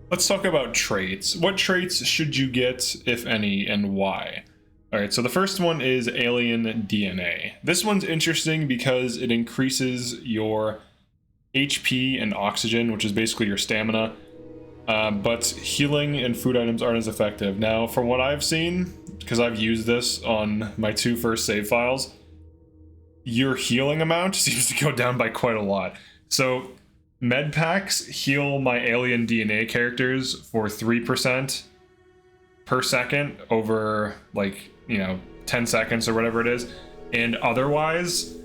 Let's talk about traits. What traits should you get, if any, and why? All right, so the first one is alien DNA. This one's interesting because it increases your HP and oxygen, which is basically your stamina, but healing and food items aren't as effective. Now, from what I've seen, because I've used this on my 2 first save files, your healing amount seems to go down by quite a lot. So med packs heal my alien DNA characters for 3% per second over, like, 10 seconds or whatever it is, and otherwise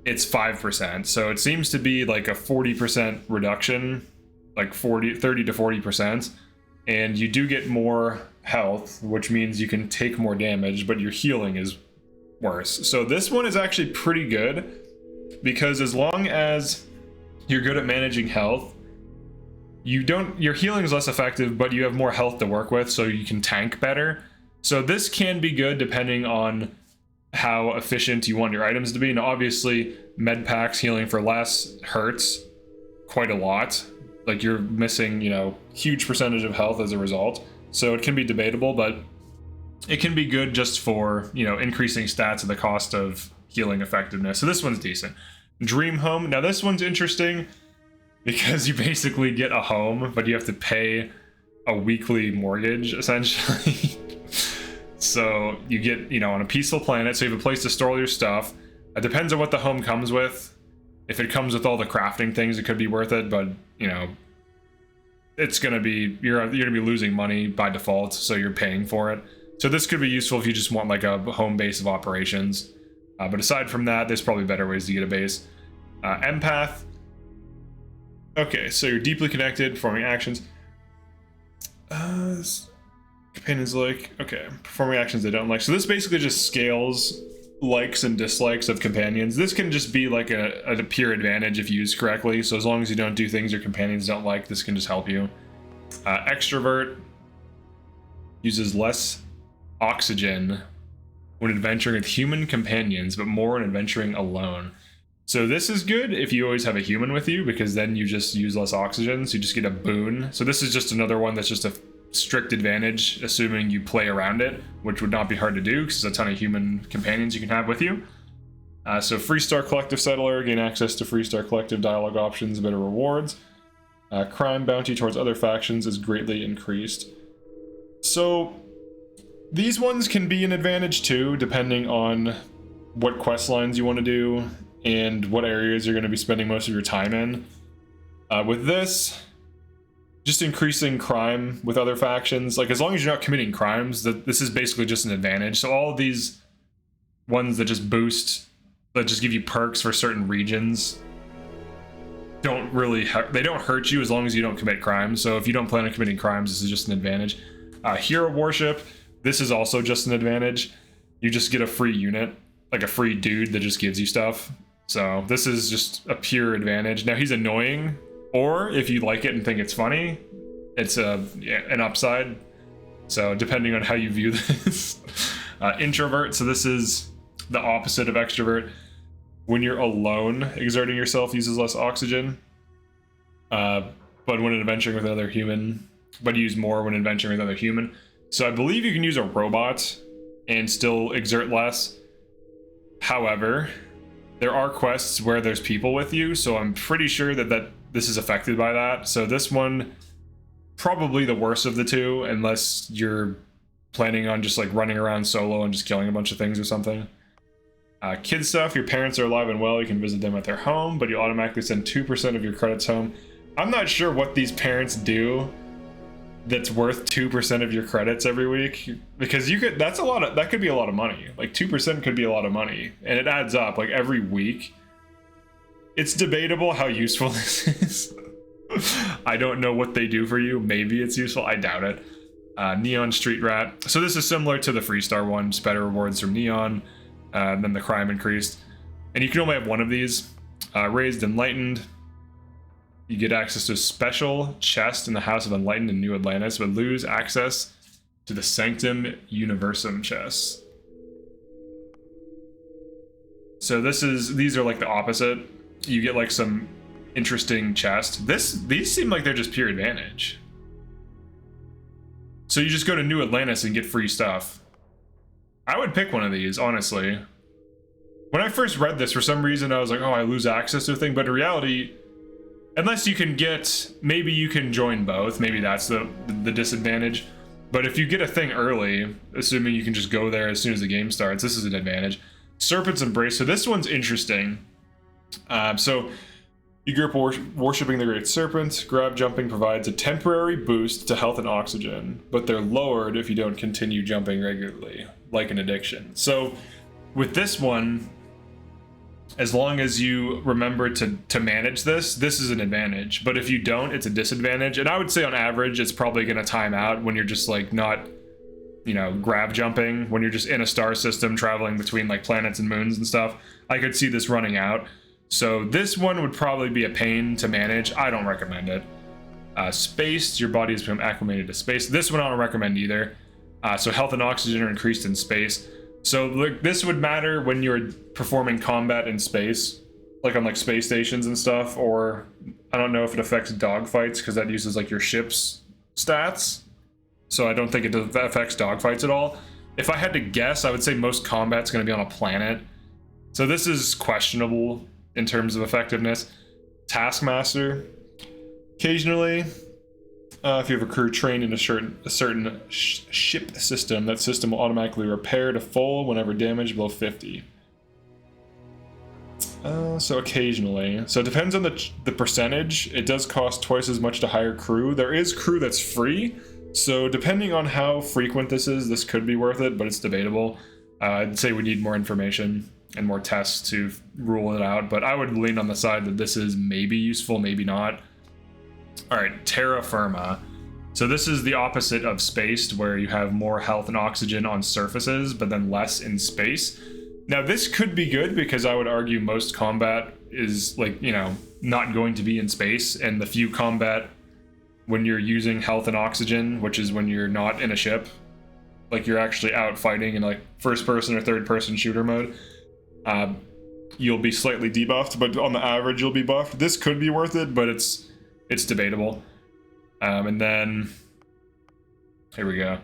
it's 5%. So it seems to be like a 40% reduction, like 30 to 40%, and you do get more health, which means you can take more damage, but your healing is worse. So this one is actually pretty good, because as long as you're good at managing health, your healing is less effective, but you have more health to work with, so you can tank better. So this can be good depending on how efficient you want your items to be. And obviously, med packs healing for less hurts quite a lot. Like, you're missing, huge percentage of health as a result. So it can be debatable, but it can be good just for, increasing stats at the cost of healing effectiveness. So this one's decent. Dream home. Now this one's interesting because you basically get a home, but you have to pay a weekly mortgage, essentially. So you get, on a peaceful planet, so you have a place to store all your stuff. It depends on what the home comes with. If it comes with all the crafting things, it could be worth it, but, it's gonna be, you're gonna be losing money by default, so you're paying for it. So this could be useful if you just want like a home base of operations. But aside from that, there's probably better ways to get a base. Empath. Okay, so you're deeply connected, performing actions. Companions like, okay, performing actions they don't like. So this basically just scales likes and dislikes of companions. This can just be like a pure advantage if used correctly. So as long as you don't do things your companions don't like, this can just help you. Extrovert uses less oxygen when adventuring with human companions, but more when adventuring alone. So this is good if you always have a human with you, because then you just use less oxygen, so you just get a boon. So this is just another one that's just a strict advantage, assuming you play around it, which would not be hard to do because there's a ton of human companions you can have with you. So Freestar Collective Settler, gain access to Freestar Collective dialogue options, better rewards. Crime bounty towards other factions is greatly increased. So these ones can be an advantage too, depending on what quest lines you want to do and what areas you're going to be spending most of your time in. With this, just increasing crime with other factions, like as long as you're not committing crimes, this is basically just an advantage. So all of these ones that just boost, that just give you perks for certain regions, don't really they don't hurt you as long as you don't commit crimes. So if you don't plan on committing crimes, this is just an advantage. Hero worship, this is also just an advantage. You just get a free unit, like a free dude that just gives you stuff. So this is just a pure advantage. Now he's annoying, or if you like it and think it's funny, it's an upside. So depending on how you view this. Introvert, so this is the opposite of extrovert. When you're alone, exerting yourself uses less oxygen. But when adventuring with another human, but you use more when adventuring with another human. So I believe you can use a robot and still exert less. However, there are quests where there's people with you, so I'm pretty sure that this is affected by that. So this one, probably the worst of the two, unless you're planning on just like running around solo and just killing a bunch of things or something. Kid stuff, your parents are alive and well, you can visit them at their home, but you automatically send 2% of your credits home. I'm not sure what these parents do that's worth 2% of your credits every week, because that could be a lot of money. Like 2% could be a lot of money, and it adds up like every week. It's debatable how useful this is. I don't know what they do for you. Maybe it's useful, I doubt it. Neon Street Rat, so this is similar to the Freestar one, just better rewards from Neon. Then the crime increased, and you can only have one of these. Raised Enlightened, you get access to a special chest in the House of Enlightened in New Atlantis, but lose access to the Sanctum Universum chest. So these are like the opposite. You get like some interesting chest. These seem like they're just pure advantage. So you just go to New Atlantis and get free stuff. I would pick one of these, honestly. When I first read this, for some reason, I was like, oh, I lose access to a thing. But in reality, unless you can get, maybe you can join both. Maybe that's the disadvantage. But if you get a thing early, assuming you can just go there as soon as the game starts, this is an advantage. Serpent's Embrace. So this one's interesting. So you grew up worshipping the Great Serpent. Grab jumping provides a temporary boost to health and oxygen, but they're lowered if you don't continue jumping regularly, like an addiction. So with this one, as long as you remember to manage this is an advantage. But if you don't, it's a disadvantage. And I would say on average, it's probably going to time out when you're just like not, you know, grab jumping, when you're just in a star system traveling between like planets and moons and stuff. I could see this running out. So this one would probably be a pain to manage. I don't recommend it. Space, your body has become acclimated to space. This one I don't recommend either. So health and oxygen are increased in space. So look, this would matter when you're performing combat in space, like on like space stations and stuff, or I don't know if it affects dogfights because that uses like your ship's stats. So I don't think it affects dogfights at all. If I had to guess, I would say most combat's going to be on a planet. So this is questionable in terms of effectiveness. Taskmaster, occasionally, if you have a crew trained in a certain ship system, that system will automatically repair to full whenever damaged below 50. So occasionally. So it depends on the percentage. It does cost twice as much to hire crew. There is crew that's free. So depending on how frequent this is, this could be worth it, but it's debatable. I'd say we need more information and more tests to rule it out, but I would lean on the side that this is maybe useful, maybe not. All right, terra firma. So this is the opposite of spaced, where you have more health and oxygen on surfaces, but then less in space. Now this could be good because I would argue most combat is like, you know, not going to be in space, and the few combat when you're using health and oxygen, which is when you're not in a ship, like you're actually out fighting in like first person or third person shooter mode, you'll be slightly debuffed, but on the average you'll be buffed. This could be worth it, but it's debatable. And then here we go.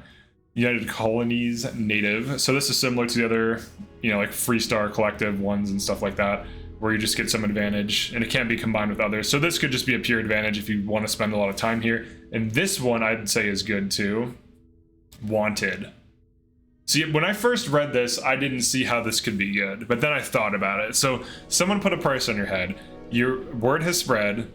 United Colonies Native. So this is similar to the other, you know, like Freestar Collective ones and stuff like that, where you just get some advantage and it can't be combined with others. So this could just be a pure advantage if you want to spend a lot of time here. And this one I'd say is good too. Wanted. See, when I first read this, I didn't see how this could be good, but then I thought about it. So someone put a price on your head. Your word has spread.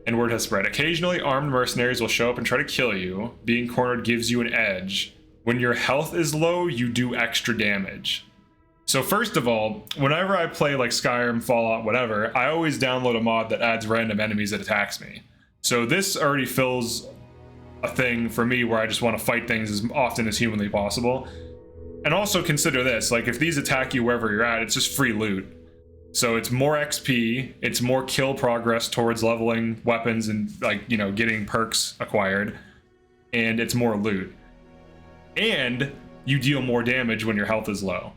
And word has spread. Occasionally, armed mercenaries will show up and try to kill you. Being cornered gives you an edge. When your health is low, you do extra damage. So first of all, whenever I play like Skyrim, Fallout, whatever, I always download a mod that adds random enemies that attacks me. So this already fills a thing for me where I just want to fight things as often as humanly possible. And also consider this, like if these attack you wherever you're at, it's just free loot. So it's more XP, it's more kill progress towards leveling weapons and like, you know, getting perks acquired, and it's more loot. And you deal more damage when your health is low.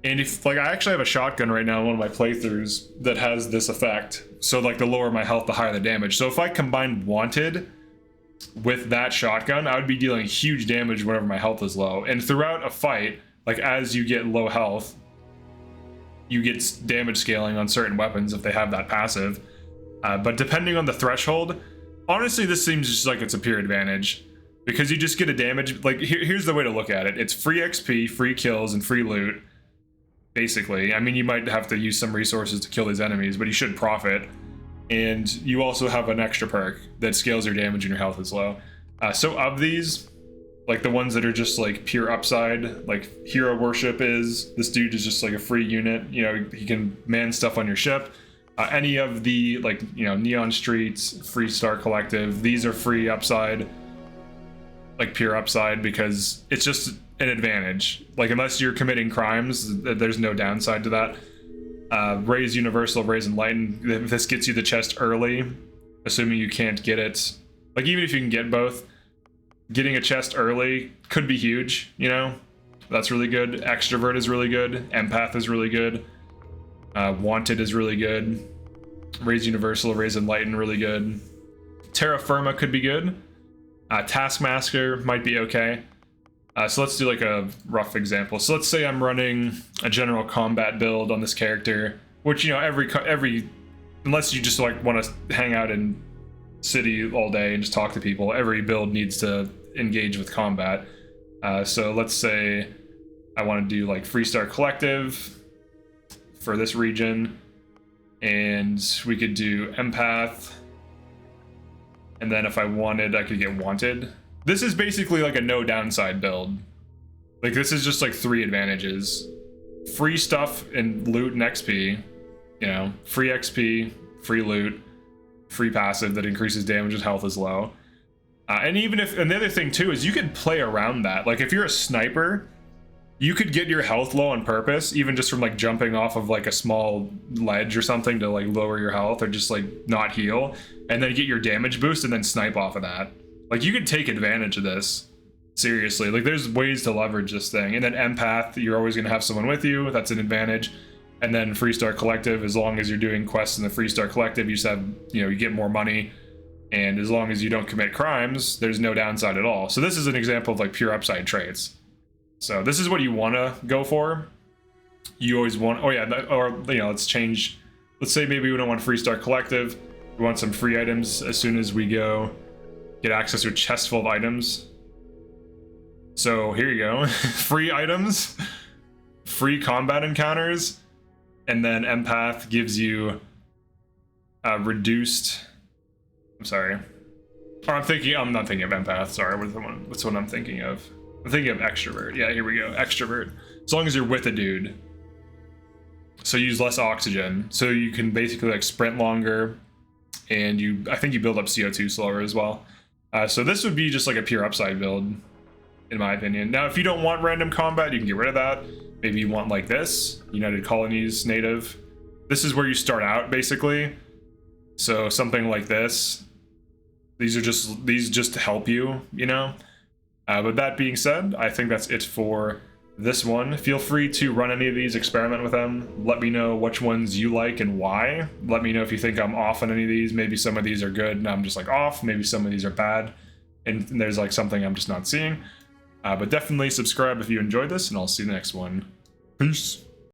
And if, like, I actually have a shotgun right now in one of my playthroughs that has this effect. So like the lower my health, the higher the damage. So if I combined Wanted with that shotgun, I would be dealing huge damage whenever my health is low. And throughout a fight, like as you get low health, you get damage scaling on certain weapons if they have that passive. But depending on the threshold, honestly, this seems just like it's a pure advantage because you just get a damage. Like here's the way to look at it. It's free XP, free kills, and free loot. Basically, I mean, you might have to use some resources to kill these enemies, but you should profit. And you also have an extra perk that scales your damage and your health is low. So of these, like the ones that are just like pure upside, like Hero Worship is, this dude is just like a free unit, you know, he can man stuff on your ship. Any of the like, you know, Neon Streets, Freestar Collective, these are free upside, like pure upside, because it's just an advantage. Like unless you're committing crimes, there's no downside to that. Raise Universal, Raise Enlighten, if this gets you the chest early, assuming you can't get it, like even if you can get both, getting a chest early could be huge, you know? That's really good. Extrovert is really good. Empath is really good. Wanted is really good. Raise Universal, Raise Enlighten, really good. Terra Firma could be good. Taskmaster might be okay. So let's do like a rough example. So let's say I'm running a general combat build on this character, which, you know, every unless you just like want to hang out in city all day and just talk to people, every build needs to engage with combat. So let's say I want to do like Freestar Collective for this region, and we could do Empath. And then if I wanted, I could get Wanted. This is basically like a no downside build. Like this is just like 3 advantages. Free stuff and loot and XP. You know, free XP, free loot, free passive that increases damage and health is low. And even if, and the other thing too is you could play around that. Like if you're a sniper, you could get your health low on purpose, even just from like jumping off of like a small ledge or something to like lower your health or just like not heal, and then get your damage boost and then snipe off of that. Like you could take advantage of this. Seriously, like there's ways to leverage this thing. And then Empath, you're always going to have someone with you. That's an advantage. And then Freestar Collective, as long as you're doing quests in the Freestar Collective, you just have, you know, you get more money. And as long as you don't commit crimes, there's no downside at all. So this is an example of like pure upside traits. So this is what you want to go for. You always want, oh yeah, or, you know, let's change. Let's say maybe we don't want Freestar Collective. We want some free items as soon as we go get access to a chest full of items. So here you go. Free items, free combat encounters, and then Empath gives you reduced. I'm sorry. Or I'm not thinking of Empath. Sorry, what's what I'm thinking of? I'm thinking of Extrovert. Yeah, here we go. Extrovert. As long as you're with a dude. So you use less oxygen. So you can basically like sprint longer, and I think you build up CO2 slower as well. So this would be just like a pure upside build, in my opinion. Now, if you don't want random combat, you can get rid of that. Maybe you want like this, United Colonies native. This is where you start out, basically. So something like this. These just help you, you know? But that being said, I think that's it for this one. Feel free to run any of these, experiment with them. Let me know which ones you like and why. Let me know if you think I'm off on any of these. Maybe some of these are good and I'm just like off. Maybe some of these are bad and there's like something I'm just not seeing. But definitely subscribe if you enjoyed this, and I'll see you in the next one. Peace.